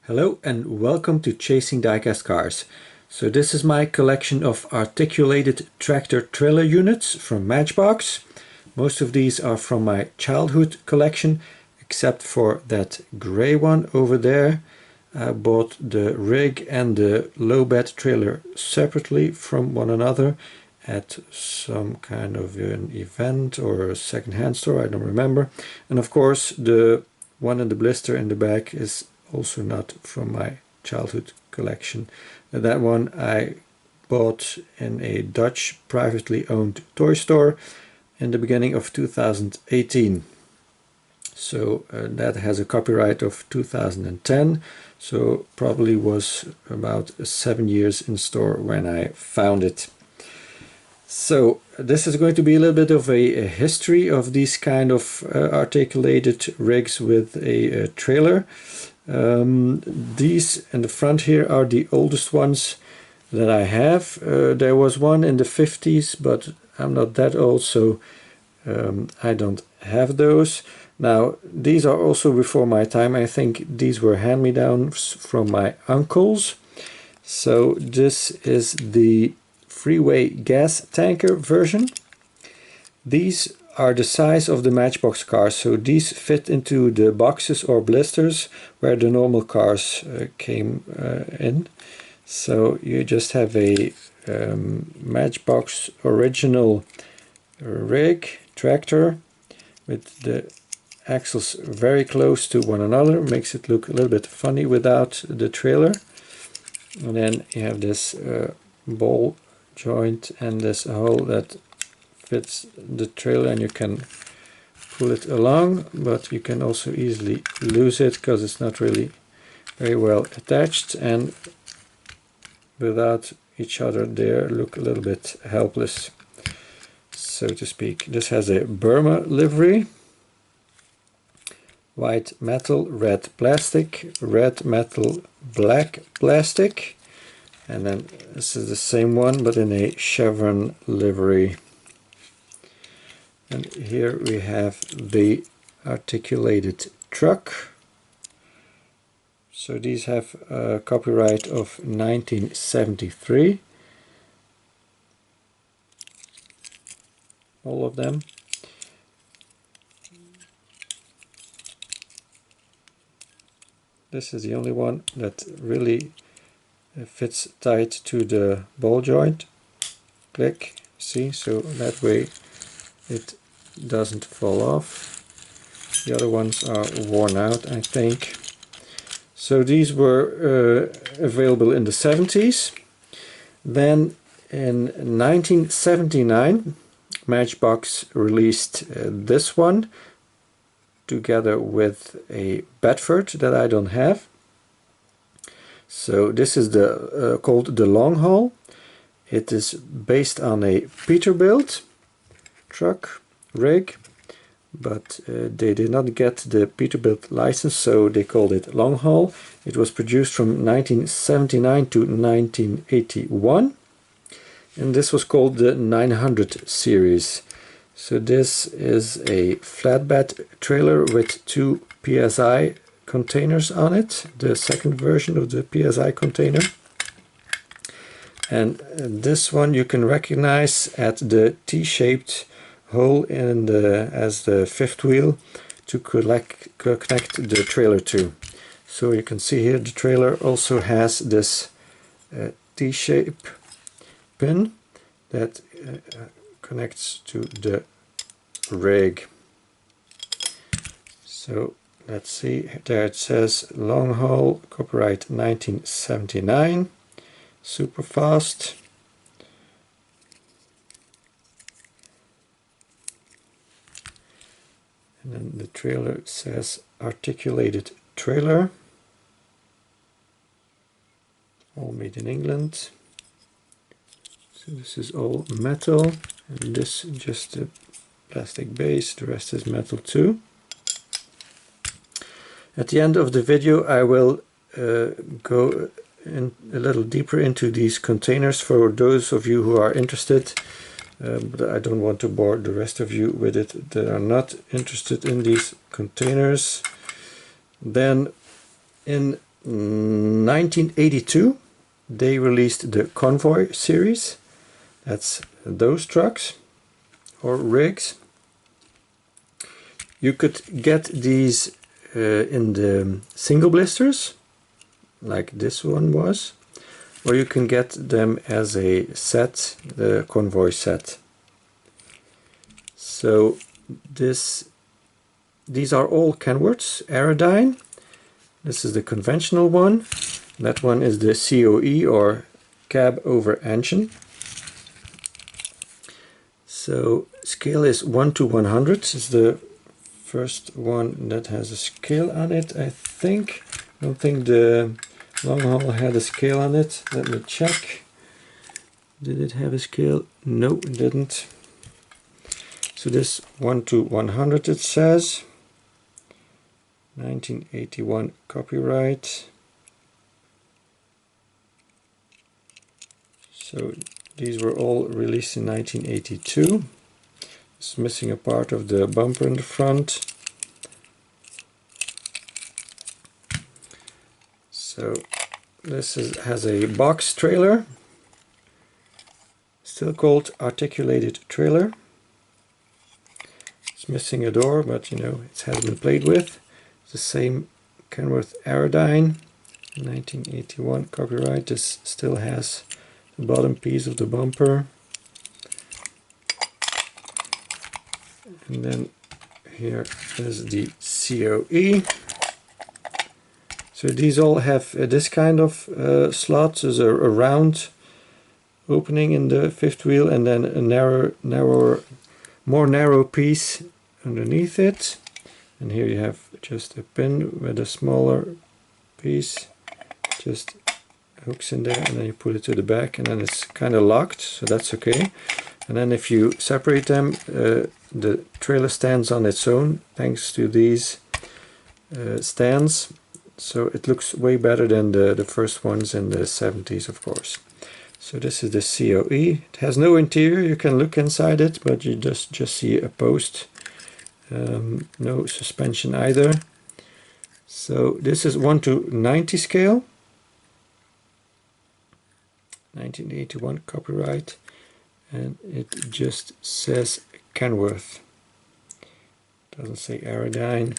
Hello and welcome to Chasing Diecast Cars. So this is my collection of articulated tractor trailer units from Matchbox. Most of these are from my childhood collection, except for that gray one over there. I bought the rig and the low bed trailer separately from one another at some kind of an event or a second-hand store, I don't remember. And of course the one in the blister in the back is also not from my childhood collection. That one I bought in a Dutch privately owned toy store in the beginning of 2018. So that has a copyright of 2010, so probably was about 7 years in store when I found it. So this is going to be a little bit of a history of these kind of articulated rigs with a trailer. These in the front here are the oldest ones that I have. There was one in the 50s, but I'm not that old, so I don't have those. Now these are also before my time. I think these were hand-me-downs from my uncles. So this is the Freeway gas tanker version. These are the size of the Matchbox cars, so these fit into the boxes or blisters where the normal cars came in. So you just have a Matchbox original rig tractor with the axles very close to one another, makes it look a little bit funny without the trailer. And then you have this ball joint and this hole that fits the trailer, and you can pull it along, but you can also easily lose it because it's not really very well attached, and without each other they look a little bit helpless, so to speak. This has a Burma livery, white metal, red plastic, red metal, black plastic, and then this is the same one but in a chevron livery. And here we have the articulated truck. So these have a copyright of 1973, all of them. This is the only one that really fits tight to the ball joint. Click, see, so that way it doesn't fall off. The other ones are worn out, I think. So these were available in the 70s. Then in 1979 Matchbox released this one together with a Bedford that I don't have. So this is the called the long haul. It is based on a Peterbilt truck rig, but they did not get the Peterbilt license, so they called it long haul. It was produced from 1979 to 1981, and this was called the 900 series. So this is a flatbed trailer with 2 PSI containers on it, the second version of the PSI container. And this one you can recognize at the T-shaped hole in the as the fifth wheel to connect the trailer to. So you can see here the trailer also has this T-shape pin that connects to the rig. So let's see, there it says long haul, copyright 1979, super fast. And then the trailer says articulated trailer, all made in England. So this is all metal, and this just a plastic base, the rest is metal too. At the end of the video I will go in a little deeper into these containers for those of you who are interested. But I don't want to bore the rest of you with it that are not interested in these containers. Then in 1982 they released the Convoy series. That's those trucks or rigs. You could get these in the single blisters, like this one was, or you can get them as a set, the Convoy set. So these are all Kenworths, Aerodyne. This is the conventional one. That one is the COE, or cab over engine. So scale is 1:100. It's the first one that has a scale on it, I think. I don't think the long haul had a scale on it. Let me check. Did it have a scale? No, it didn't. So this 1:100 it says. 1981 copyright. So these were all released in 1982. It's missing a part of the bumper in the front. So this has a box trailer, still called articulated trailer. It's missing a door, but you know, it has been played with. It's the same Kenworth Aerodyne, 1981 copyright. This still has the bottom piece of the bumper. And then here is the COE. So these all have this kind of slots. There's a round opening in the fifth wheel, and then a more narrow piece underneath it. And here you have just a pin with a smaller piece, just hooks in there, and then you put it to the back, and then it's kind of locked, so that's okay. And then if you separate them, the trailer stands on its own thanks to these stands. So it looks way better than the first ones in the 70s, of course. So this is the COE. It has no interior. You can look inside it, but you just see a post. No suspension either. So this is 1:90 scale. 1981 copyright. And it just says Kenworth. Doesn't say Aerodyne.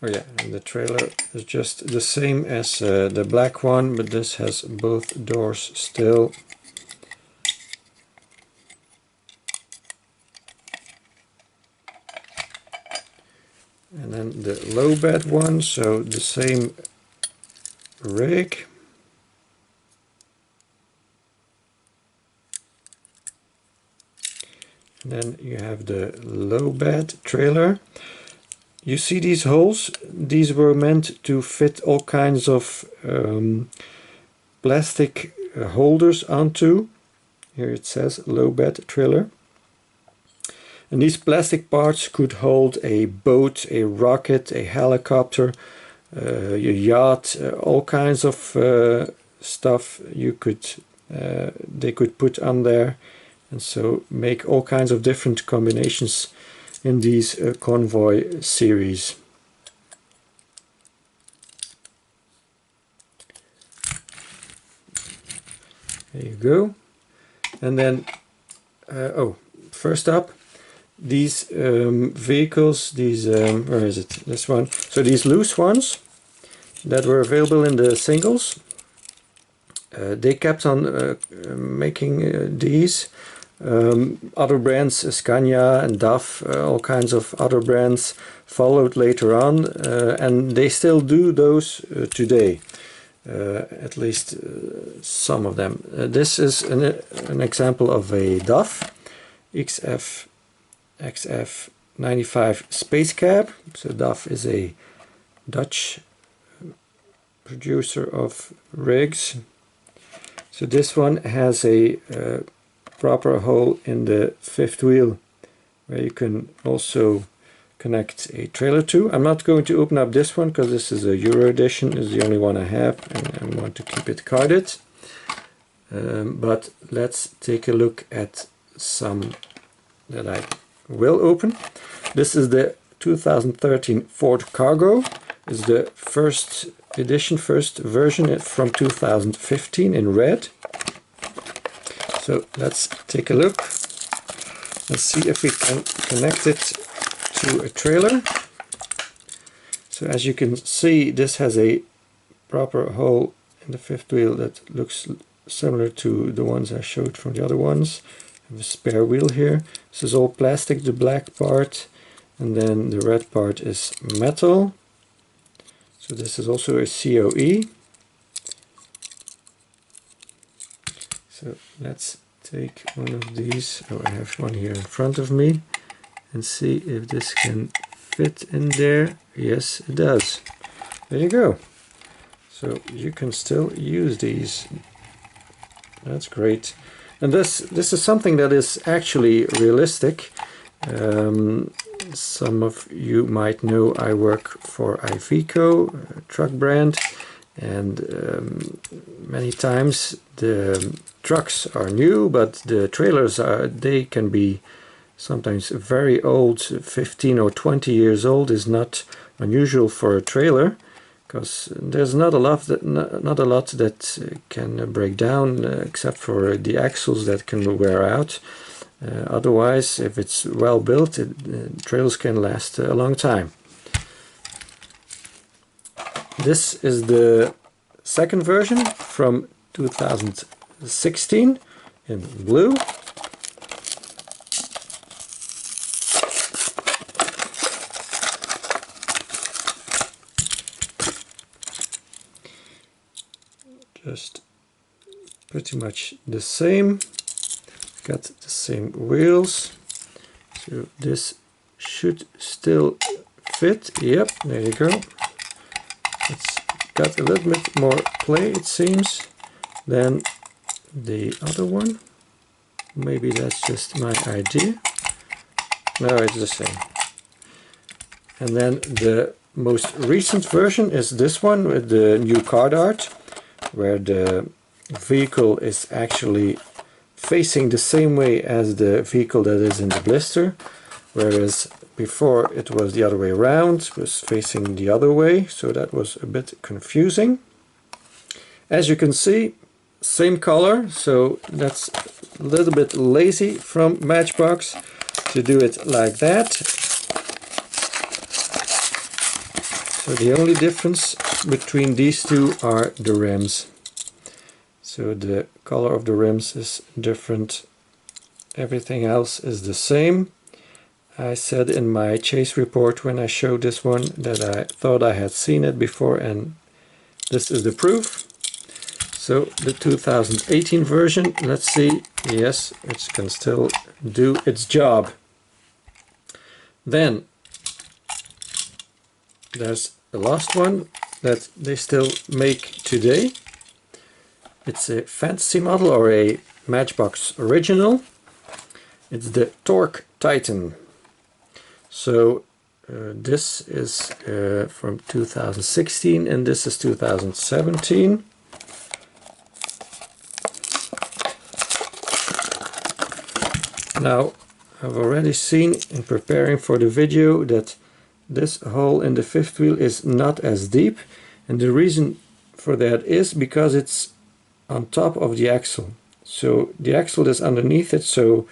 Oh yeah, and the trailer is just the same as the black one, but this has both doors still. And then the low bed one, so the same rig. And then you have the low bed trailer. You see these holes? These were meant to fit all kinds of plastic holders onto. Here it says low bed trailer. And these plastic parts could hold a boat, a rocket, a helicopter, your yacht, all kinds of stuff they could put on there, and so make all kinds of different combinations in these Convoy series. There you go. And then, first up, these vehicles, these, where is it? This one. So these loose ones that were available in the singles, they kept on making these. Other brands, Scania and DAF, all kinds of other brands followed later on, and they still do those today. At least some of them. This is an example of a DAF XF95 Space Cab. So DAF is a Dutch producer of rigs. So this one has a proper hole in the fifth wheel where you can also connect a trailer to. I'm not going to open up this one because this is a Euro edition. It's the only one I have, and I want to keep it carded. But let's take a look at some that I will open. This is the 2013 Ford Cargo. It's the first edition, first version from 2015 in red. So let's take a look. Let's see if we can connect it to a trailer. So as you can see, this has a proper hole in the fifth wheel that looks similar to the ones I showed from the other ones. I have a spare wheel here. This is all plastic, the black part, and then the red part is metal. So this is also a COE. So let's take one of these. Oh, I have one here in front of me, and see if this can fit in there. Yes, it does. There you go. So you can still use these. That's great. And this is something that is actually realistic. Some of you might know I work for Iveco, a truck brand, and many times the trucks are new, but the trailers they can be sometimes very old. 15 or 20 years old is not unusual for a trailer, because there's not a lot that can break down, except for the axles that can wear out. Otherwise, if it's well built, trailers can last a long time. This is the second version from 2016 in blue. Just pretty much the same. Got the same wheels, so this should still fit. Yep, there you go. It's got a little bit more play, it seems, than the other one. Maybe that's just my idea. No, it's the same. And then the most recent version is this one with the new card art, where the vehicle is actually facing the same way as the vehicle that is in the blister, whereas before it was the other way around, it was facing the other way, so that was a bit confusing. As you can see, same color, so that's a little bit lazy from Matchbox to do it like that. So the only difference between these two are the rims. So the color of the rims is different. Everything else is the same. I said in my chase report when I showed this one that I thought I had seen it before, and this is the proof. So the 2018 version, let's see. Yes, it can still do its job. Then there's the last one that they still make today. It's a fantasy model, or a Matchbox original. It's the Torque Titan. So this is from 2016 and this is 2017. Now, I've already seen in preparing for the video that this hole in the fifth wheel is not as deep, and the reason for that is because it's on top of the axle. So the axle is underneath it, so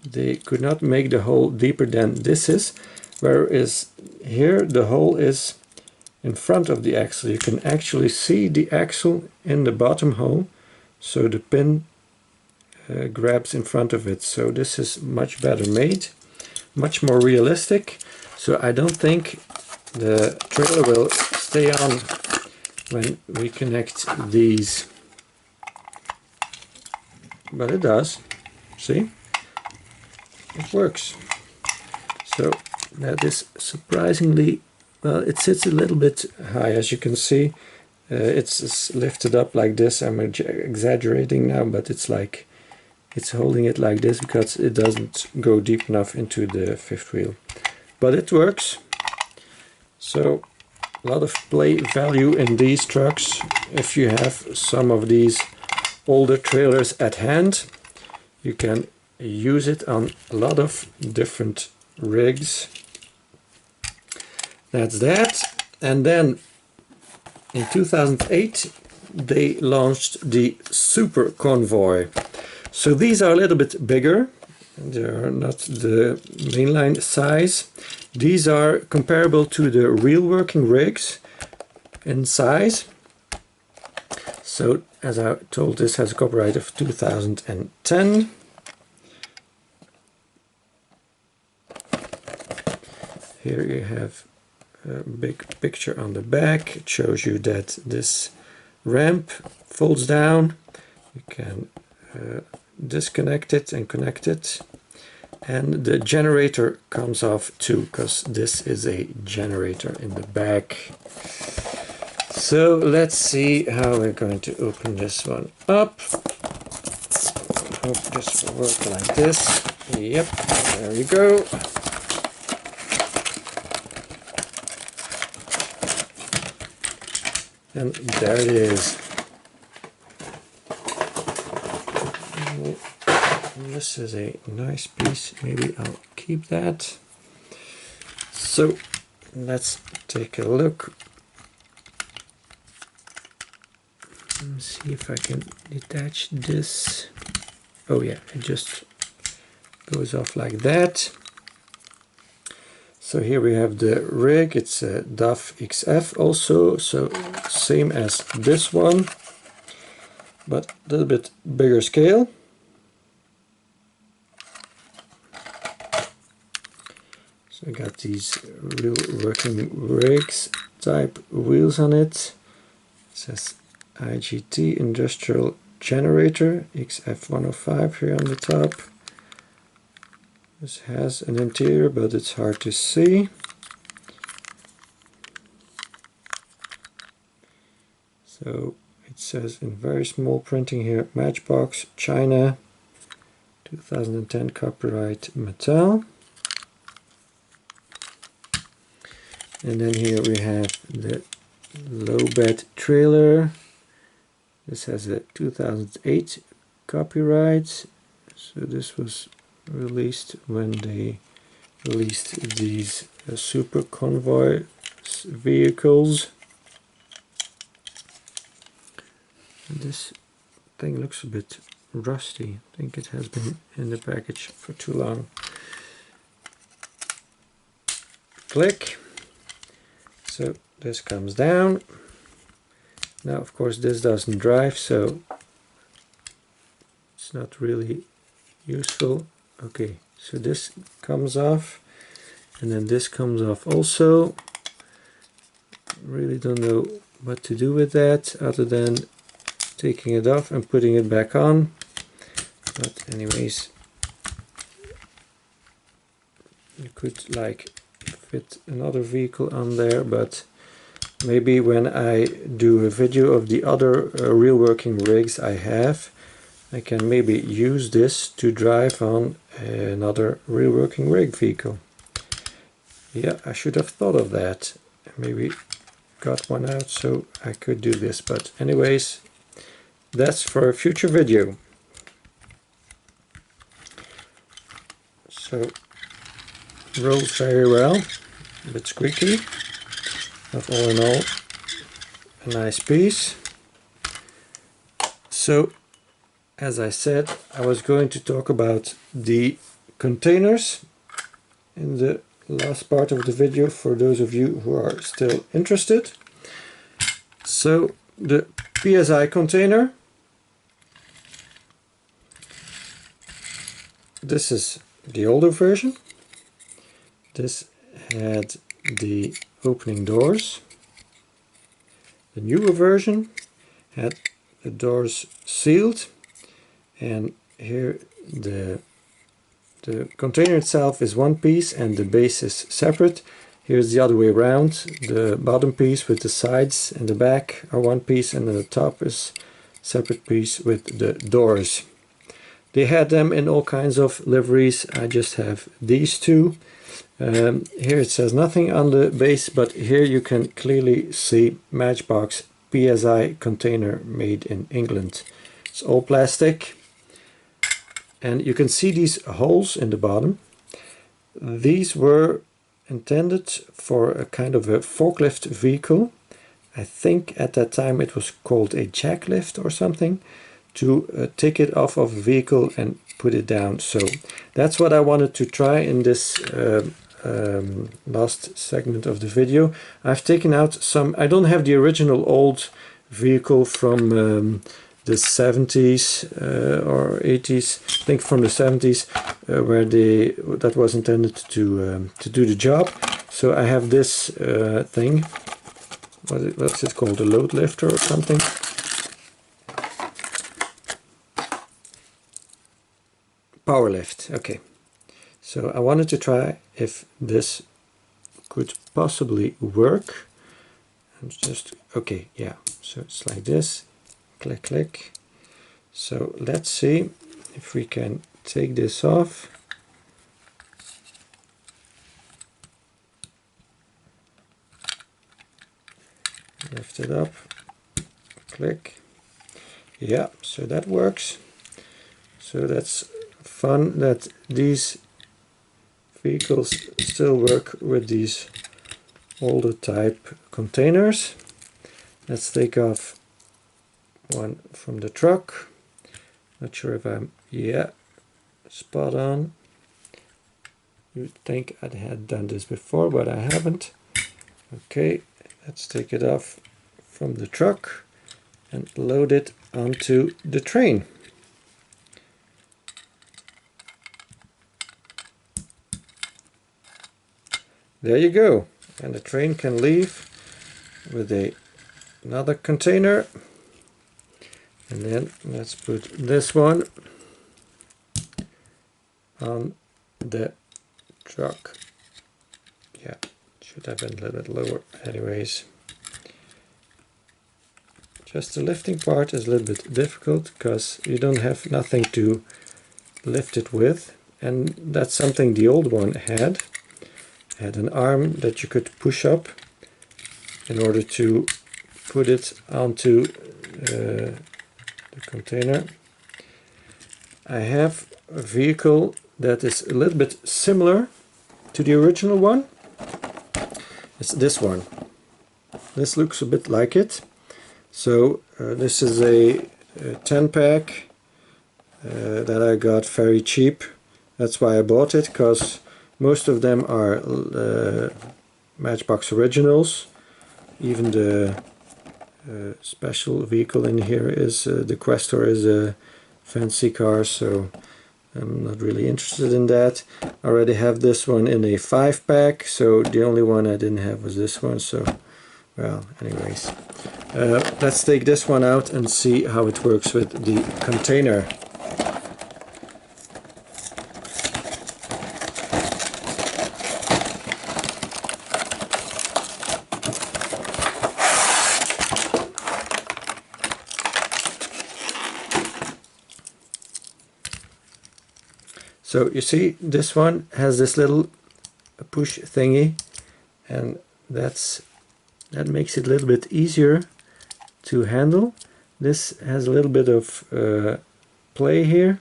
they could not make the hole deeper than this is, whereas here the hole is in front of the axle. You can actually see the axle in the bottom hole, so the pin grabs in front of it. So this is much better made, much more realistic. So I don't think the trailer will stay on when we connect these, but it does. See, it works. So that is surprisingly well. It sits a little bit high, as you can see. It's lifted up like this. I'm exaggerating now, but it's like it's holding it like this because it doesn't go deep enough into the fifth wheel, but it works. So a lot of play value in these trucks. If you have some of these older trailers at hand, you can use it on a lot of different rigs. That's that. And then in 2008 they launched the Super Convoy. So these are a little bit bigger. They're not the mainline size. These are comparable to the real working rigs in size. So as I told, this has a copyright of 2010. Here you have a big picture on the back. It shows you that this ramp folds down. You can disconnect it and connect it. And the generator comes off too, because this is a generator in the back. So let's see how we're going to open this one up. Hope this will work like this. Yep, there we go. And there it is. This is a nice piece. Maybe I'll keep that. So let's take a look. Let's see if I can detach this. Oh yeah, it just goes off like that. So here we have the rig. It's a DAF XF also, so same as this one, but a little bit bigger scale. So I got these real working rigs type wheels on it. It says IGT Industrial Generator XF105 here on the top. This has an interior, but it's hard to see. So it says in very small printing here, Matchbox, China, 2010 copyright Mattel. And then here we have the low bed trailer. This has a 2008 copyright. So this was released when they released these Super Convoy vehicles. And this thing looks a bit rusty. I think it has been in the package for too long. Click. So this comes down. Now of course this doesn't drive, so it's not really useful. Okay, so this comes off, and then this comes off also. Really don't know what to do with that other than taking it off and putting it back on. But anyways, you could like fit another vehicle on there, but maybe when I do a video of the other real working rigs I have, I can maybe use this to drive on another real working rig vehicle. Yeah, I should have thought of that. Maybe got one out so I could do this, but anyways, that's for a future video. So rolls very well, a bit squeaky, but all in all a nice piece. So as I said, I was going to talk about the containers in the last part of the video for those of you who are still interested. So the PSI container, this is the older version. This had the opening doors. The newer version had the doors sealed, and here the container itself is one piece and the base is separate. Here's the other way around. The bottom piece with the sides and the back are one piece, and the top is separate piece with the doors. They had them in all kinds of liveries. I just have these two. Here it says nothing on the base, but here you can clearly see Matchbox PSI container made in England. It's all plastic, and you can see these holes in the bottom. these were intended for a kind of a forklift vehicle. I think at that time it was called a jacklift or something, to take it off of the vehicle and put it down. So that's what I wanted to try in this last segment of the video. I've taken out some, I don't have the original old vehicle from the 70s or 80s, I think from the 70s, where that was intended to do the job. So I have this thing, what's it called, a load lifter or something. Power lift, okay. So I wanted to try if this could possibly work. And just, okay, yeah, so it's like this, click, click. So let's see if we can take this off. Lift it up, click. Yeah, so that works. So that's fun that these vehicles still work with these older type containers. Let's take off one from the truck. Not sure if I'm, yeah, spot on. You'd think I had done this before, but I haven't. Okay, let's take it off from the truck and load it onto the train. There you go, and the train can leave with another container. And then let's put this one on the truck. Yeah, should have been a little bit lower. Anyways, just the lifting part is a little bit difficult because you don't have nothing to lift it with, and that's something the old one had. Had an arm that you could push up in order to put it onto the container. I have a vehicle that is a little bit similar to the original one. It's this one. This looks a bit like it. So this is a 10-pack that I got very cheap. That's why I bought it, because most of them are Matchbox originals. Even the special vehicle in here is the Questor is a fancy car, so I'm not really interested in that. I already have this one in a 5-pack, so the only one I didn't have was this one. So, well, anyways, let's take this one out and see how it works with the container. So you see, this one has this little push thingy, and that makes it a little bit easier to handle. This has a little bit of play here.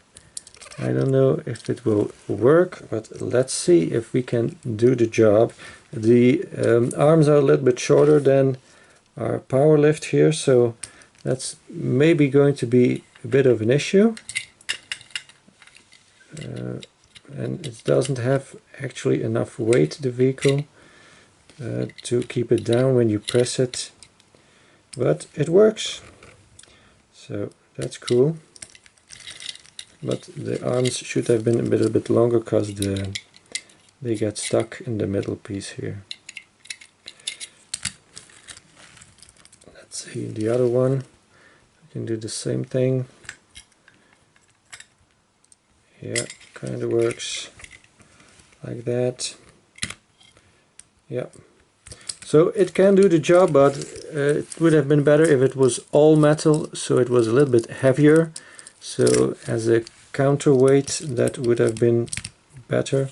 I don't know if it will work, but let's see if we can do the job. The arms are a little bit shorter than our power lift here, so that's maybe going to be a bit of an issue. And it doesn't have actually enough weight, the vehicle, to keep it down when you press it, but it works, so that's cool. But the arms should have been a little bit longer because they get stuck in the middle piece here. Let's see the other one. I can do the same thing. Yeah, kind of works like that. Yeah, so it can do the job, but it would have been better if it was all metal, so it was a little bit heavier. So as a counterweight, that would have been better.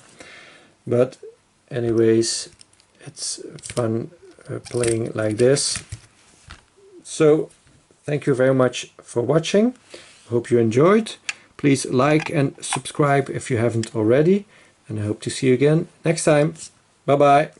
But anyways, it's fun playing like this. So thank you very much for watching. Hope you enjoyed. Please like and subscribe if you haven't already, and I hope to see you again next time. Bye bye.